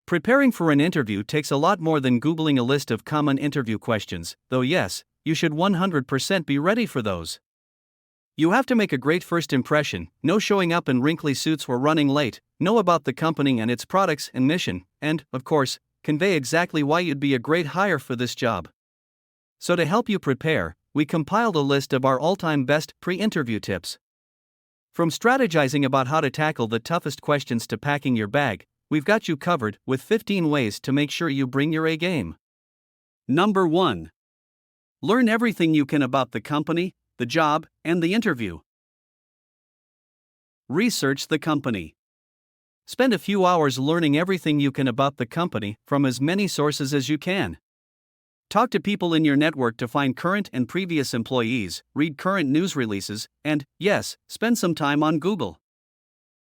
Preparing for an interview takes a lot more than Googling a list of common interview questions, though yes, you should 100% be ready for those. You have to make a great first impression, no showing up in wrinkly suits or running late, know about the company and its products and mission, and, of course, convey exactly why you'd be a great hire for this job. So to help you prepare, we compiled a list of our all-time best pre-interview tips. From strategizing about how to tackle the toughest questions to packing your bag, we've got you covered with 15 ways to make sure you bring your A game. Number 1. Learn everything you can about the company, the job, and the interview. Research the company. Spend a few hours learning everything you can about the company from as many sources as you can. Talk to people in your network to find current and previous employees, read current news releases, and, yes, spend some time on Google.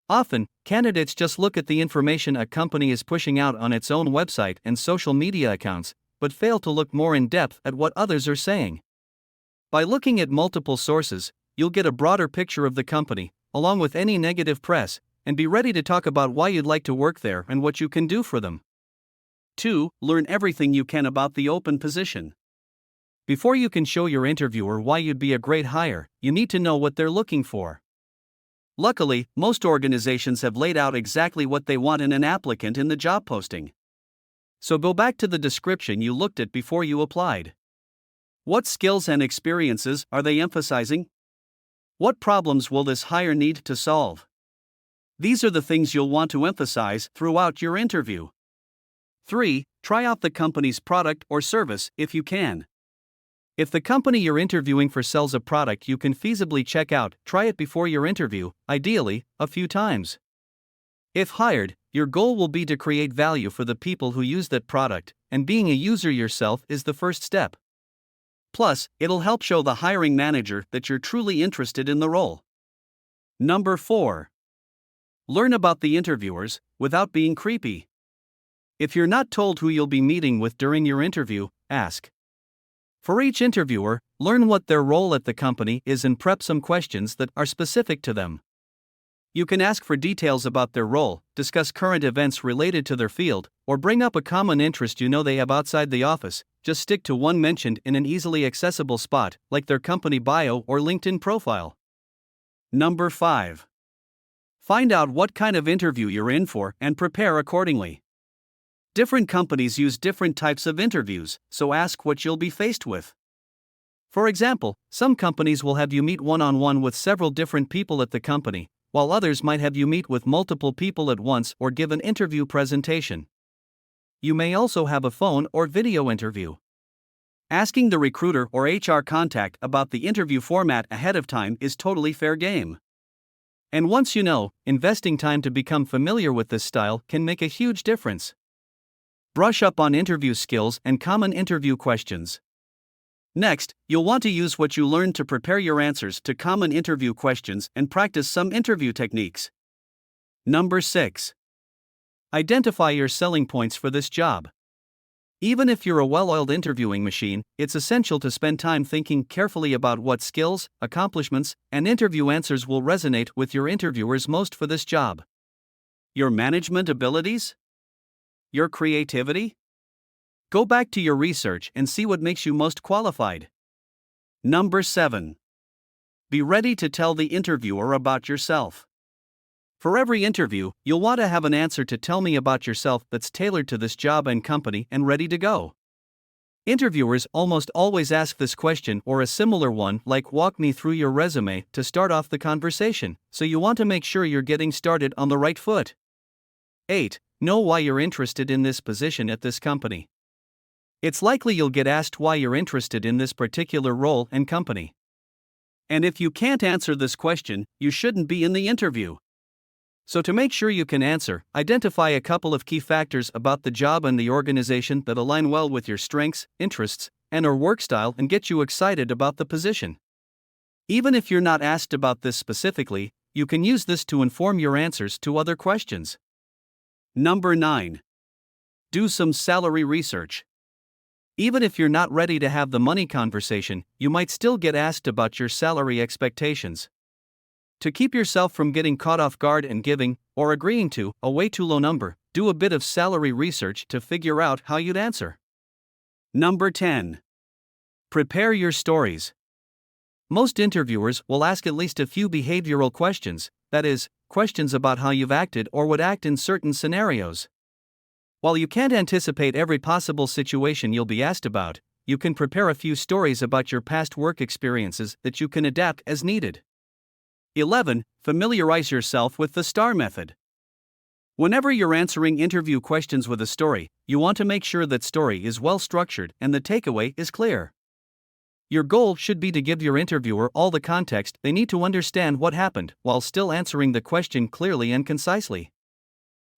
Often, candidates just look at the information a company is pushing out on its own website and social media accounts, but fail to look more in depth at what others are saying. By looking at multiple sources, you'll get a broader picture of the company, along with any negative press, and be ready to talk about why you'd like to work there and what you can do for them. 2. Learn everything you can about the open position. Before you can show your interviewer why you'd be a great hire, you need to know what they're looking for. Luckily, most organizations have laid out exactly what they want in an applicant in the job posting. So go back to the description you looked at before you applied. What skills and experiences are they emphasizing? What problems will this hire need to solve? These are the things you'll want to emphasize throughout your interview. 3. Try out the company's product or service if you can. If the company you're interviewing for sells a product you can feasibly check out, try it before your interview, ideally, a few times. If hired, your goal will be to create value for the people who use that product, and being a user yourself is the first step. Plus, it'll help show the hiring manager that you're truly interested in the role. Number 4. Learn about the interviewers without being creepy. If you're not told who you'll be meeting with during your interview, ask. For each interviewer, learn what their role at the company is and prep some questions that are specific to them. You can ask for details about their role, discuss current events related to their field, or bring up a common interest you know they have outside the office. Just stick to one mentioned in an easily accessible spot, like their company bio or LinkedIn profile. Number 5. Find out what kind of interview you're in for and prepare accordingly. Different companies use different types of interviews, so ask what you'll be faced with. For example, some companies will have you meet one-on-one with several different people at the company, while others might have you meet with multiple people at once or give an interview presentation. You may also have a phone or video interview. Asking the recruiter or HR contact about the interview format ahead of time is totally fair game. And once you know, investing time to become familiar with this style can make a huge difference. Brush up on interview skills and common interview questions. Next, you'll want to use what you learned to prepare your answers to common interview questions and practice some interview techniques. Number 6. Identify your selling points for this job. Even if you're a well-oiled interviewing machine, it's essential to spend time thinking carefully about what skills, accomplishments, and interview answers will resonate with your interviewers most for this job. Your management abilities? Your creativity? Go back to your research and see what makes you most qualified. Number 7. Be ready to tell the interviewer about yourself. For every interview, you'll want to have an answer to tell me about yourself that's tailored to this job and company and ready to go. Interviewers almost always ask this question or a similar one like "walk me through your resume" to start off the conversation, so you want to make sure you're getting started on the right foot. 8. Know why you're interested in this position at this company. It's likely you'll get asked why you're interested in this particular role and company. And if you can't answer this question, you shouldn't be in the interview. So to make sure you can answer, identify a couple of key factors about the job and the organization that align well with your strengths, interests, and/or work style and get you excited about the position. Even if you're not asked about this specifically, you can use this to inform your answers to other questions. Number 9. Do some salary research. Even if you're not ready to have the money conversation, you might still get asked about your salary expectations. To keep yourself from getting caught off guard and giving, or agreeing to, a way too low number, do a bit of salary research to figure out how you'd answer. Number 10. Prepare your stories. Most interviewers will ask at least a few behavioral questions, that is, questions about how you've acted or would act in certain scenarios. While you can't anticipate every possible situation you'll be asked about, you can prepare a few stories about your past work experiences that you can adapt as needed. 11. Familiarize yourself with the STAR method. Whenever you're answering interview questions with a story, you want to make sure that story is well structured and the takeaway is clear. Your goal should be to give your interviewer all the context they need to understand what happened while still answering the question clearly and concisely.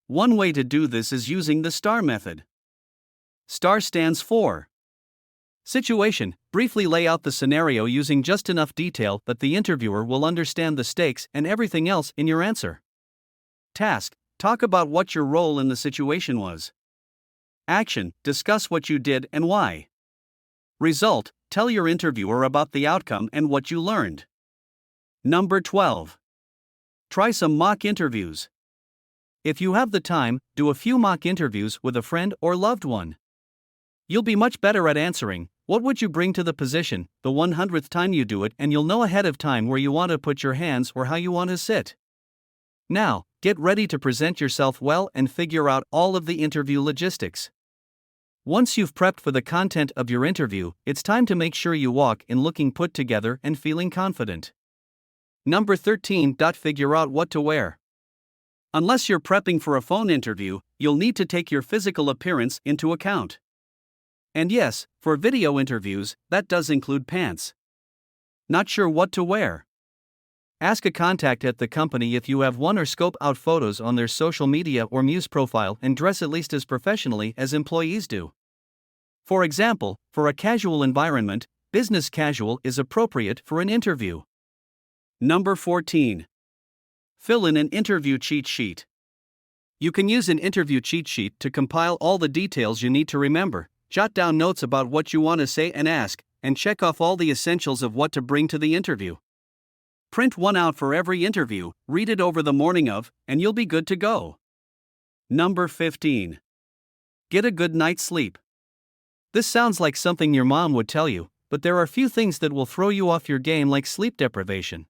One way to do this is using the STAR method. STAR stands for Situation. Briefly lay out the scenario using just enough detail that the interviewer will understand the stakes and everything else in your answer. Task. Talk about what your role in the situation was. Action. Discuss what you did and why. Result. Tell your interviewer about the outcome and what you learned. Number 12. Try some mock interviews. If you have the time, do a few mock interviews with a friend or loved one. You'll be much better at answering, "What would you bring to the position?" the 100th time you do it, and you'll know ahead of time where you want to put your hands or how you want to sit. Now, get ready to present yourself well and figure out all of the interview logistics. Once you've prepped for the content of your interview, it's time to make sure you walk in looking put together and feeling confident. Number 13. Figure out what to wear. Unless you're prepping for a phone interview, you'll need to take your physical appearance into account. And yes, for video interviews, that does include pants. Not sure what to wear? Ask a contact at the company if you have one or scope out photos on their social media or Muse profile and dress at least as professionally as employees do. For example, for a casual environment, business casual is appropriate for an interview. Number 14. Fill in an interview cheat sheet. You can use an interview cheat sheet to compile all the details you need to remember. Jot down notes about what you want to say and ask, and check off all the essentials of what to bring to the interview. Print one out for every interview, read it over the morning of, and you'll be good to go. Number 15. Get a good night's sleep. This sounds like something your mom would tell you, but there are few things that will throw you off your game like sleep deprivation.